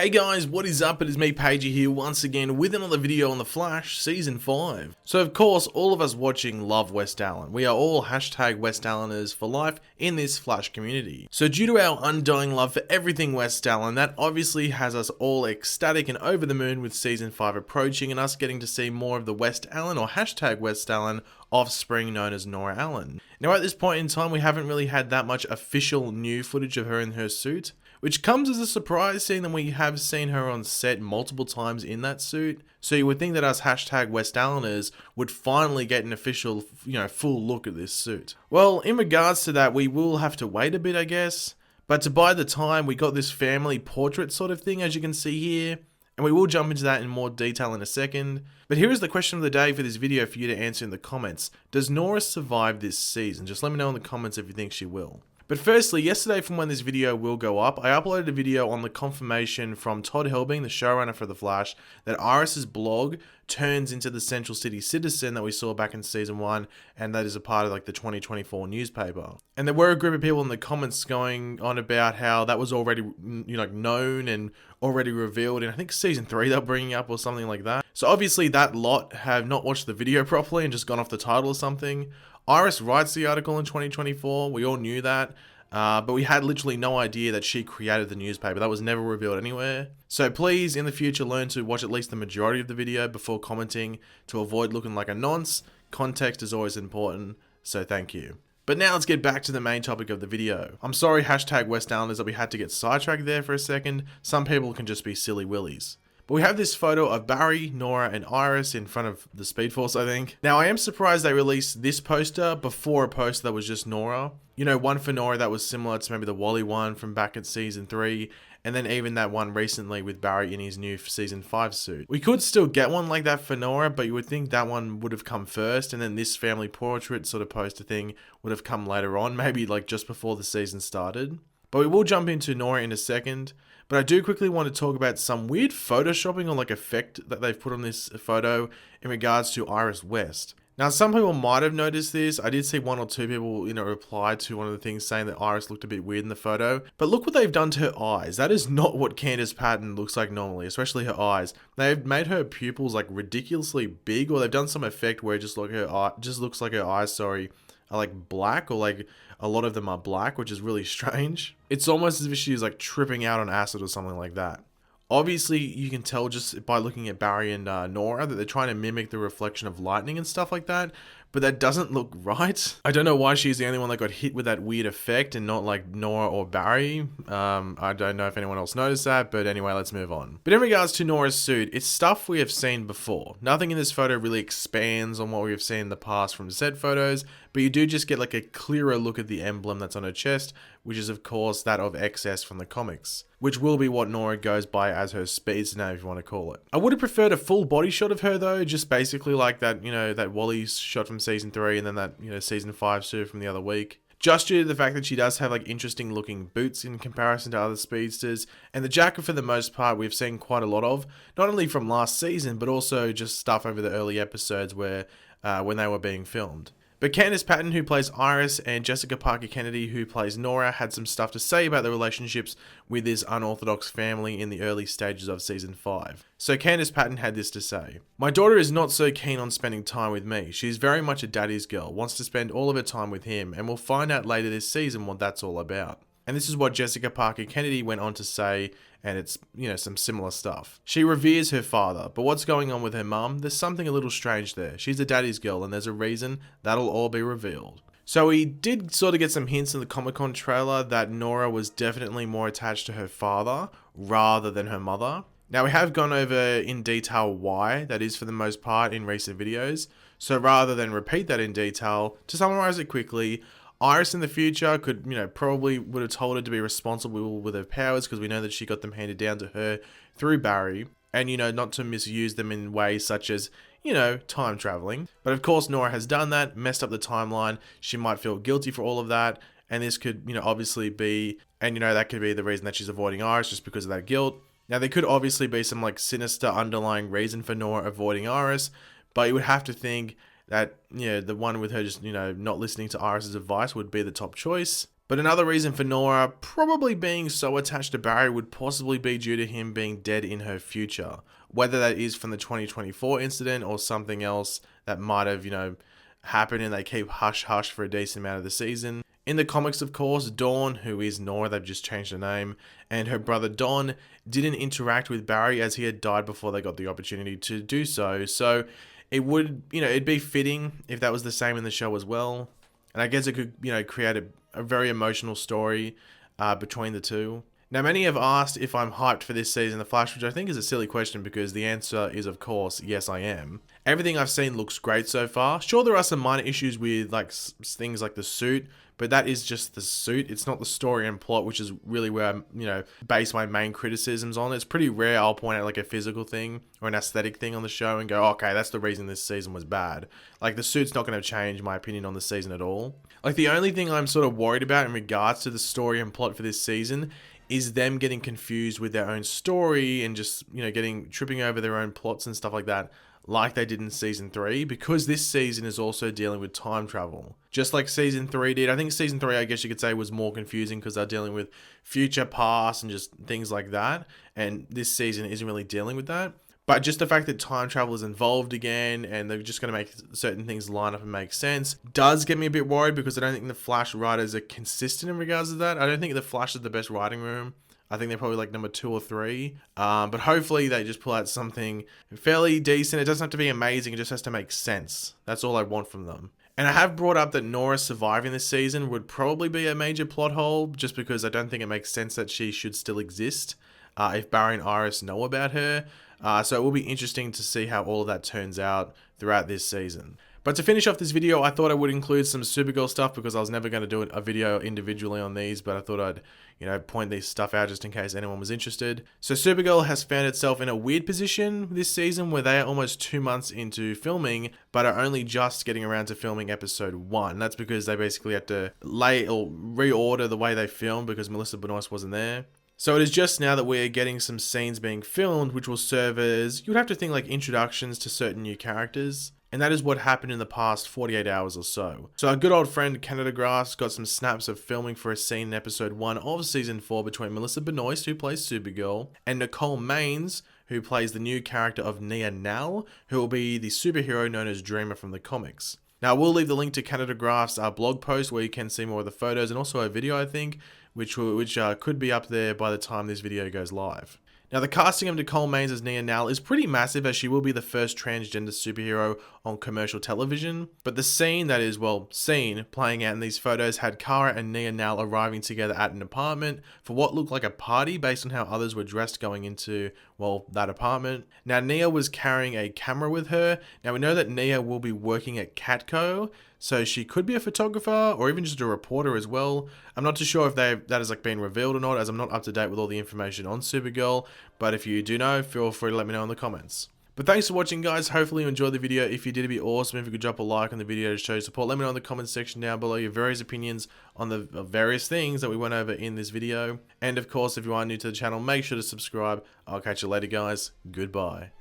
Hey guys, what is up? It is me, Pagey here, once again with another video on The Flash, Season 5. So of course, all of us watching love West Allen. We are all hashtag West Alleners for life in this Flash community. So due to our undying love for everything West Allen, that obviously has us all ecstatic and over the moon with Season 5 approaching and us getting to see more of the West Allen or hashtag West Allen offspring known as Nora Allen. Now at this point in time, we haven't really had that much official new footage of her in her suit, which comes as a surprise seeing that we have seen her on set multiple times in that suit. So you would think that us hashtag West Alleners would finally get an official, full look at this suit. Well, in regards to that, we will have to wait a bit, I guess. But to buy the time, we got this family portrait sort of thing, as you can see here. And we will jump into that in more detail in a second. But here is the question of the day for this video for you to answer in the comments. Does Nora survive this season? Just let me know in the comments if you think she will. But firstly, yesterday from when this video will go up, I uploaded a video on the confirmation from Todd Helbing, the showrunner for The Flash, that Iris's blog turns into the Central City Citizen that we saw back in Season 1, and that is a part of the 2024 newspaper. And there were a group of people in the comments going on about how that was already known and already revealed in, I think, Season 3 they're bringing up or something like that. So obviously that lot have not watched the video properly and just gone off the title or something. Iris writes the article in 2024, we all knew that, but we had literally no idea that she created the newspaper. That was never revealed anywhere. So please, in the future, learn to watch at least the majority of the video before commenting to avoid looking like a nonce. Context is always important, so thank you. But now let's get back to the main topic of the video. I'm sorry, hashtag West Alleners, that we had to get sidetracked there for a second. Some people can just be silly willies. But we have this photo of Barry, Nora, and Iris in front of the Speed Force, I think. Now, I am surprised they released this poster before a poster that was just Nora. You know, one for Nora that was similar to maybe the Wally one from back at Season 3, and then even that one recently with Barry in his new Season 5 suit. We could still get one like that for Nora, but you would think that one would have come first, and then this family portrait sort of poster thing would have come later on, maybe like just before the season started. But we will jump into Nora in a second. But I do quickly want to talk about some weird photoshopping or effect that they've put on this photo in regards to Iris West. Now, some people might have noticed this. I did see one or two people, reply to one of the things saying that Iris looked a bit weird in the photo. But look what they've done to her eyes. That is not what Candace Patton looks like normally, especially her eyes. They've made her pupils ridiculously big, or they've done some effect where it just looks like her eyes, are black, or a lot of them are black, which is really strange. It's almost as if she's tripping out on acid or something like that. Obviously, you can tell just by looking at Barry and Nora that they're trying to mimic the reflection of lightning and stuff like that, but that doesn't look right. I don't know why she's the only one that got hit with that weird effect and not Nora or Barry. I don't know if anyone else noticed that, but anyway, let's move on. But in regards to Nora's suit, it's stuff we have seen before. Nothing in this photo really expands on what we have seen in the past from set photos, but you do just get a clearer look at the emblem that's on her chest, which is of course that of XS from the comics, which will be what Nora goes by as her speedster name, if you want to call it. I would have preferred a full body shot of her though, just basically like that, that Wally shot from Season 3 and then that, Season 5 suit from the other week. Just due to the fact that she does have interesting looking boots in comparison to other speedsters, and the jacket for the most part we've seen quite a lot of, not only from last season, but also just stuff over the early episodes where, when they were being filmed. But Candace Patton, who plays Iris, and Jessica Parker Kennedy, who plays Nora, had some stuff to say about the relationships with this unorthodox family in the early stages of Season 5. So Candace Patton had this to say: "My daughter is not so keen on spending time with me. She's very much a daddy's girl, wants to spend all of her time with him, and we'll find out later this season what that's all about." And this is what Jessica Parker Kennedy went on to say, and it's, some similar stuff. "She reveres her father, but what's going on with her mum? There's something a little strange there. She's a daddy's girl, and there's a reason. That'll all be revealed." So we did sort of get some hints in the Comic-Con trailer that Nora was definitely more attached to her father rather than her mother. Now, we have gone over in detail why that is for the most part in recent videos. So rather than repeat that in detail, to summarize it quickly, Iris in the future could, probably would have told her to be responsible with her powers, because we know that she got them handed down to her through Barry, and, not to misuse them in ways such as, time traveling. But of course, Nora has done that, messed up the timeline. She might feel guilty for all of that, and this could, obviously be, and, that could be the reason that she's avoiding Iris, just because of that guilt. Now, there could obviously be some, sinister underlying reason for Nora avoiding Iris, but you would have to think that, the one with her just, not listening to Iris's advice would be the top choice. But another reason for Nora probably being so attached to Barry would possibly be due to him being dead in her future. Whether that is from the 2024 incident or something else that might have, happened and they keep hush hush for a decent amount of the season. In the comics, of course, Dawn, who is Nora, they've just changed her name, and her brother Don didn't interact with Barry as he had died before they got the opportunity to do so. So it would, it'd be fitting if that was the same in the show as well. And I guess it could, create a very emotional story between the two. Now, many have asked if I'm hyped for this season of The Flash, which I think is a silly question because the answer is, of course, yes, I am. Everything I've seen looks great so far. Sure, there are some minor issues with things like the suit, but that is just the suit. It's not the story and plot, which is really where I, base my main criticisms on. It's pretty rare I'll point out like a physical thing or an aesthetic thing on the show and go, okay, that's the reason this season was bad. Like, the suit's not going to change my opinion on the season at all. Like, the only thing I'm sort of worried about in regards to the story and plot for this season is them getting confused with their own story and just, tripping over their own plots and stuff like that, like they did in season 3, because this season is also dealing with time travel. Just like season 3 did. I think season 3, I guess you could say, was more confusing because they're dealing with future, past, and just things like that. And this season isn't really dealing with that. But just the fact that time travel is involved again and they're just going to make certain ththings line up and make sense does get me a bit worried, because I don't think the Flash writers are consistent in regards to that. I don't think the Flash is the best writing room. I think they're probably like number 2 or 3. But hopefully they just pull out something fairly decent. It doesn't have to be amazing. It just has to make sense. That's all I want from them. And I have brought up that Nora surviving this season would probably be a major plot hole, just because I don't think it makes sense that she should still exist if Barry and Iris know about her. So it will be interesting to see how all of that turns out throughout this season. But to finish off this video, I thought I would include some Supergirl stuff because I was never going to do a video individually on these, but I thought I'd, point these stuff out just in case anyone was interested. So Supergirl has found itself in a weird position this season where they are almost 2 months into filming, but are only just getting around to filming episode 1. That's because they basically had to reorder the way they filmed because Melissa Benoist wasn't there. So it is just now that we're getting some scenes being filmed, which will serve as, you'd have to think, like introductions to certain new characters. And that is what happened in the past 48 hours or so. So our good old friend Canada Grass got some snaps of filming for a scene in episode 1 of season 4 between Melissa Benoist, who plays Supergirl, and Nicole Maines, who plays the new character of Nia Nal, who will be the superhero known as Dreamer from the comics. Now, we'll leave the link to Canada Graph's blog post where you can see more of the photos and also a video, I think, which could be up there by the time this video goes live. Now, the casting of Nicole Maines as Nia Nal is pretty massive, as she will be the first transgender superhero on commercial television. But the scene playing out in these photos had Kara and Nia Nal arriving together at an apartment for what looked like a party based on how others were dressed going into, that apartment. Now, Nia was carrying a camera with her. Now, we know that Nia will be working at Catco, so she could be a photographer or even just a reporter as well. I'm not too sure if that has been revealed or not, as I'm not up to date with all the information on Supergirl. But if you do know, feel free to let me know in the comments. But thanks for watching, guys. Hopefully you enjoyed the video. If you did, it'd be awesome if you could drop a like on the video to show your support. Let me know in the comments section down below your various opinions on the various things that we went over in this video. And of course, if you are new to the channel, make sure to subscribe. I'll catch you later, guys. Goodbye.